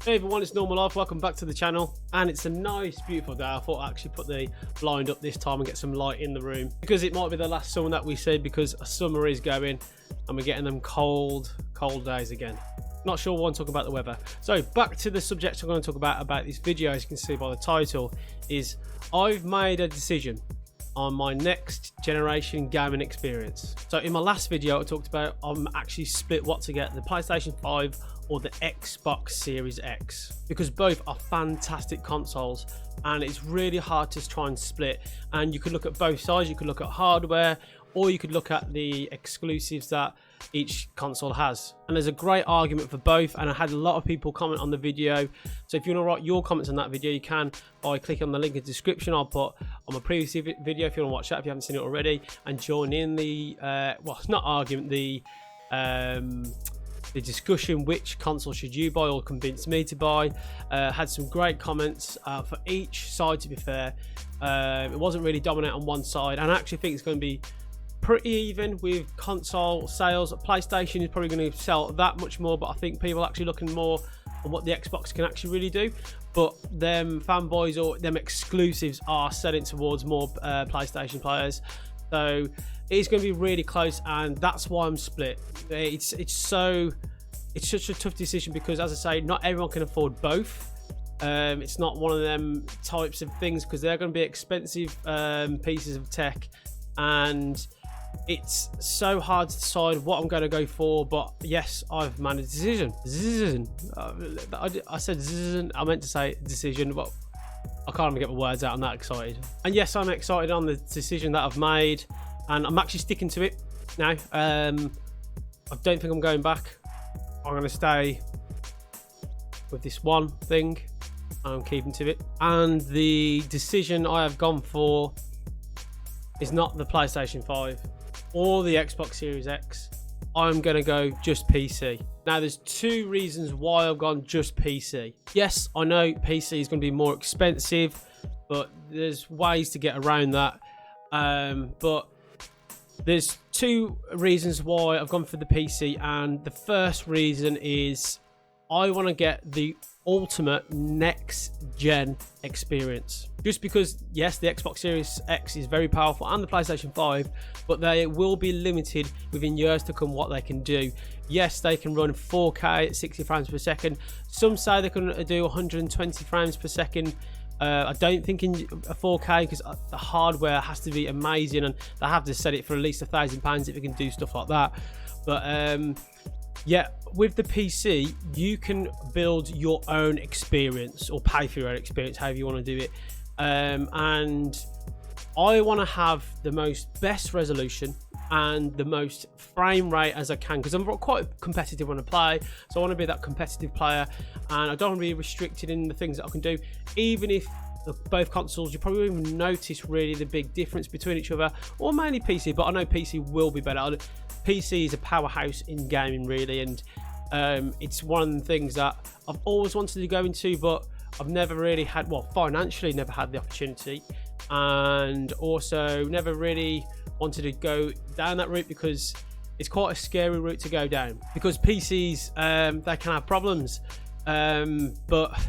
Hey everyone, it's Normal Life. Welcome back to the channel, and it's a nice beautiful day. I thought I'd actually put the blind up this time and get some light in the room, because it might be the last summer that we see, because summer is going and we're getting them cold days again. Not sure why I'm talking about the weather. So back to the subject I'm going to talk about this video. As you can see by the title, is I've made a decision on my next generation gaming experience. So in my last video I talked about I'm actually split what to get, the PlayStation 5 or the Xbox Series X, because both are fantastic consoles and it's really hard to try and split. And you could look at both sides. You could look at hardware, or you could look at the exclusives that each console has, and there's a great argument for both. And I had a lot of people comment on the video, so if you want to write your comments on that video, you can by clicking on the link in the description. I'll put on my previous video if you want to watch that, if you haven't seen it already, and join in the well, it's not argument, the discussion, which console should you buy or convince me to buy. Had some great comments for each side, to be fair. It wasn't really dominant on one side, and I actually think it's going to be pretty even with console sales. PlayStation is probably going to sell that much more, but I think people are actually looking more on what the Xbox can actually really do. But them fanboys or them exclusives are selling towards more PlayStation players, so it's going to be really close, and that's why I'm split. It's such a tough decision, because as I say, not everyone can afford both. It's not one of them types of things, because they're going to be expensive pieces of tech, and it's so hard to decide what I'm going to go for. But yes, I've made a decision. I said decision. I meant to say decision, but I can't even get my words out. I'm that excited. And yes, I'm excited on the decision that I've made, and I'm actually sticking to it now. I don't think I'm going back. I'm going to stay with this one thing, and I'm keeping to it. And the decision I have gone for is not the PlayStation 5 or the Xbox Series X. I'm going to go just PC. Now, there's two reasons why I've gone just PC. Yes, I know PC is going to be more expensive, but there's ways to get around that. But there's two reasons why I've gone for the PC, and the first reason is I want to get the ultimate next gen experience. Just because, yes, the Xbox Series X is very powerful, and the PlayStation 5, but they will be limited within years to come what they can do. Yes, they can run 4K at 60 frames per second. Some say they can do 120 frames per second. I don't think in a 4K, because the hardware has to be amazing, and they have to set it for at least £1,000 if you can do stuff like that. But yeah, with the PC, you can build your own experience, or pay for your own experience, however you want to do it. And I want to have the best resolution and the most frame rate as I can, because I'm quite competitive when I play, so I want to be that competitive player, and I don't want to be restricted in the things that I can do. Even if both consoles, you probably won't even notice really the big difference between each other, or mainly PC, but I know PC will be better. PC is a powerhouse in gaming, really, and it's one of the things that I've always wanted to go into, but I've never really had, well, financially never had the opportunity, and also never really wanted to go down that route, because it's quite a scary route to go down, because PCs, they can have problems. But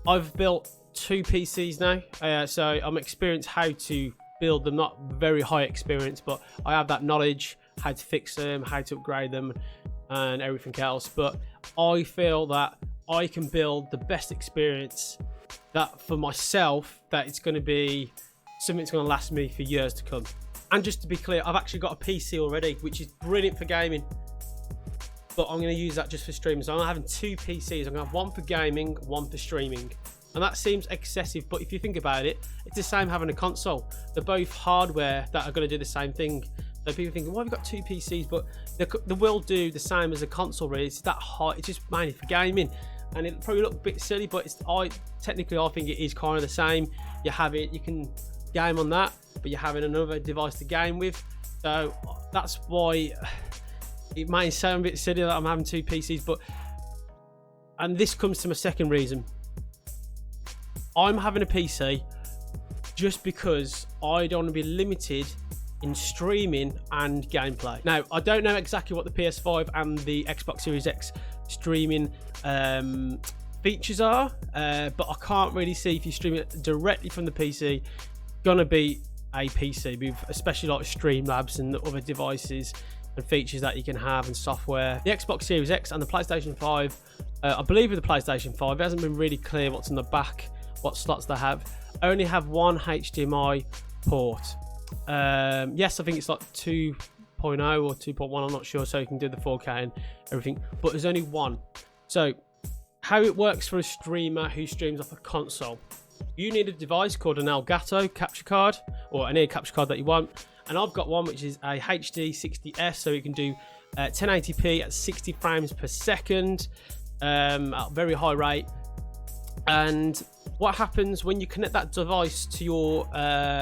I've built two PCs now, so I'm experienced how to build them. Not very high experience, but I have that knowledge, how to fix them, how to upgrade them, and everything else. But I feel that I can build the best experience that for myself, that it's going to be something that's going to last me for years to come. And just to be clear, I've actually got a PC already, which is brilliant for gaming, but I'm going to use that just for streaming. So I'm having two PCs. I'm going to have one for gaming, one for streaming. And that seems excessive, but if you think about it, it's the same having a console. They're both hardware that are going to do the same thing. So people think, why have we got two PCs? But they will do the same as a console, really. It's that hard. It's just mainly for gaming. And it probably look a bit silly, but technically I think it is kind of the same. You have it, you can game on that, but you're having another device to game with. So that's why it may sound a bit silly that I'm having two PCs. And this comes to my second reason. I'm having a PC just because I don't want to be limited in streaming and gameplay. Now, I don't know exactly what the PS5 and the Xbox Series X streaming features are, but I can't really see if you stream it directly from the PC, gonna be a PC with especially like Streamlabs and the other devices and features that you can have and software. The Xbox Series X and the PlayStation 5, I believe with the PlayStation 5, it hasn't been really clear what's in the back, what slots they have. Only have one HDMI port. Yes, I think it's like 2.0 or 2.1, I'm not sure, so you can do the 4K and everything, but there's only one. So how it works for a streamer who streams off a console, you need a device called an Elgato capture card, or any capture card that you want, and I've got one which is a HD 60S, so it can do 1080p at 60 frames per second at a very high rate. And what happens when you connect that device to your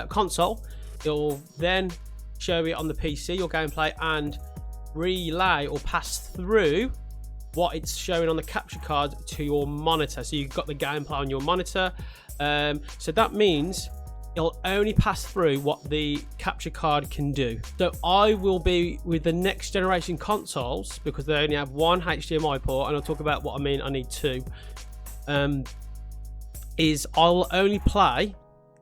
console, it'll then show it on the PC, your gameplay, and relay or pass through what it's showing on the capture card to your monitor. So you've got the gameplay on your monitor. So that means it'll only pass through what the capture card can do. So I will be with the next generation consoles, because they only have one HDMI port, and I'll talk about what I mean, I need two, is I'll only play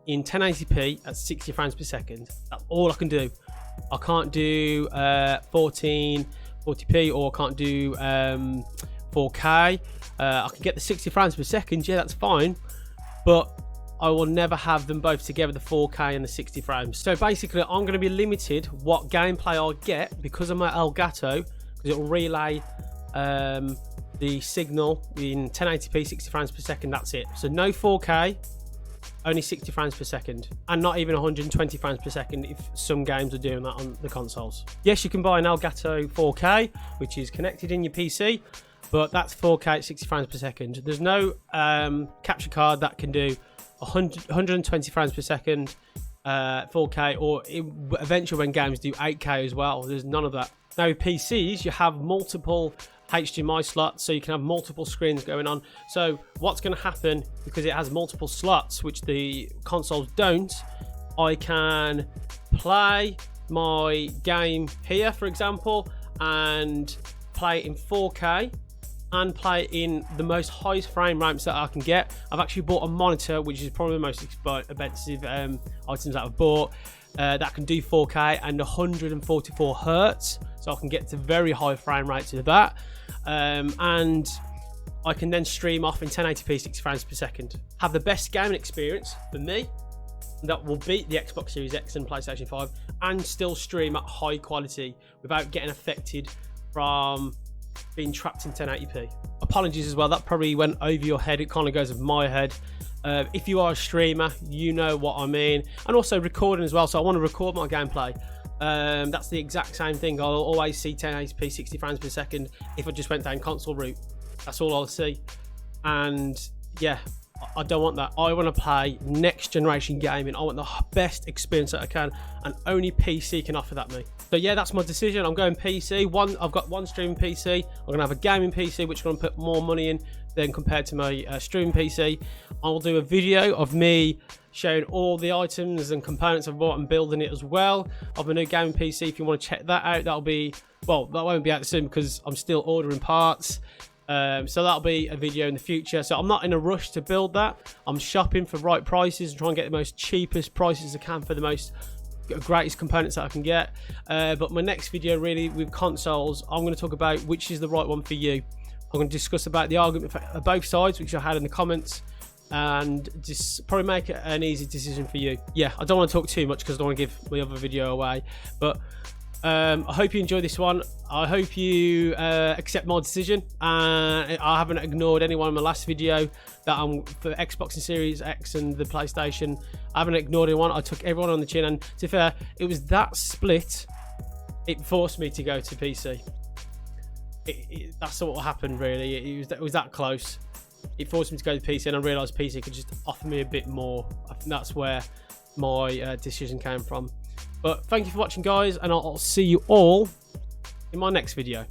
in 1080p at 60 frames per second. That's all I can do. I can't do 1440p, or I can't do 4K. I can get the 60 frames per second, yeah, that's fine, but I will never have them both together, the 4K and the 60 frames. So basically I'm going to be limited what gameplay I'll get because of my Elgato, because it will relay the signal in 1080p 60 frames per second. That's it. So no 4K, only 60 frames per second, and not even 120 frames per second if some games are doing that on the consoles. Yes, you can buy an Elgato 4K which is connected in your PC, but that's 4K at 60 frames per second. There's no capture card that can do 120 frames per second 4K, or eventually when games do 8K as well. There's none of that. Now with PCs, you have multiple HDMI slots, so you can have multiple screens going on. So what's going to happen, because it has multiple slots which the consoles don't, I can play my game here, for example, and play it in 4K and play in the most highest frame rates that I can get. I've actually bought a monitor, which is probably the most expensive items that I've bought, that can do 4K and 144 hertz, so I can get to very high frame rates with that, and I can then stream off in 1080p 60 frames per second. Have the best gaming experience for me that will beat the Xbox Series X and PlayStation 5, and still stream at high quality without getting affected from being trapped in 1080p. Apologies as well, that probably went over your head. It kind of goes over my head. If you are a streamer, you know what I mean. And also recording as well, so I want to record my gameplay. That's the exact same thing. I'll always see 1080p 60 frames per second if I just went down console route. That's all I'll see. And yeah, I don't want that. I want to play next generation gaming. I want the best experience that I can, and only PC can offer that me. So yeah, that's my decision. I'm going PC. I've got one streaming PC. I'm gonna have a gaming PC, which I'm gonna put more money in than compared to my streaming PC. I'll do a video of me showing all the items and components I've bought and building it as well of a new gaming PC. If you want to check that out, that'll be, well, that won't be out soon because I'm still ordering parts. So that'll be a video in the future. So I'm not in a rush to build that. I'm shopping for right prices and trying to get the most cheapest prices I can for the most greatest components that I can get. But my next video really with consoles, I'm going to talk about which is the right one for you. I'm going to discuss about the argument for both sides, which I had in the comments, and just probably make it an easy decision for you. Yeah, I don't want to talk too much because I don't want to give my other video away, but I hope you enjoy this one. I hope you accept my decision. I haven't ignored anyone in my last video that I'm for Xbox and Series X and the PlayStation. I haven't ignored anyone. I took everyone on the chin, and to be fair, it was that split. It forced me to go to PC. That's what happened really. It was that close. It forced me to go to PC, and I realised PC could just offer me a bit more. I think that's where my decision came from. But thank you for watching, guys, and I'll see you all in my next video.